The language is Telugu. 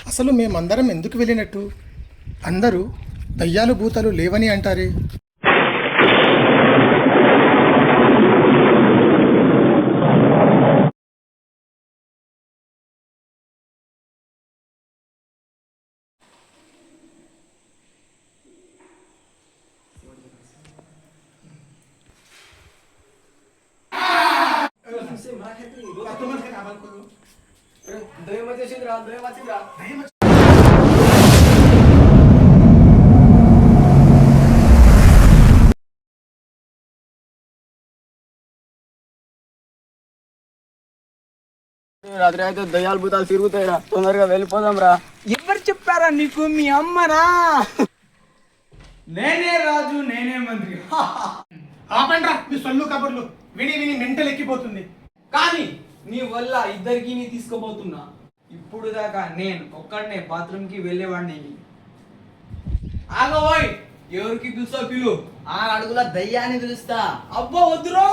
అసలు మేమందరం ఎందుకు వెళ్ళినట్టు? అందరూ దయ్యాలు భూతాలు లేవని అంటారే. రాత్రి అయితే దయ్యాలు భూతాలు తిరుగుతాయిరా, తొందరగా వెళ్ళిపోదాం రా. ఎవరు చెప్పారా నీకు? మీ అమ్మరా? నేనే రాజు, నేనే మంత్రి. ఆపండ్రా మీ సొల్లు కబుర్లు, విని విని మెంటల్ ఎక్కిపోతుంది. కానీ నీ వల్ల ఇద్దరికి నీ తీసుకోబోతున్నా. ఇప్పుడు దాకా నేను ఒక్కడనే బాత్రూమ్ కి వెళ్ళేవాడిని. ఆగబోయ్, ఎవరికి పిలుస్తా పిలు. 6 అడుగుల దయ్యాన్ని పిలుస్తా. అబ్బా వద్దురో.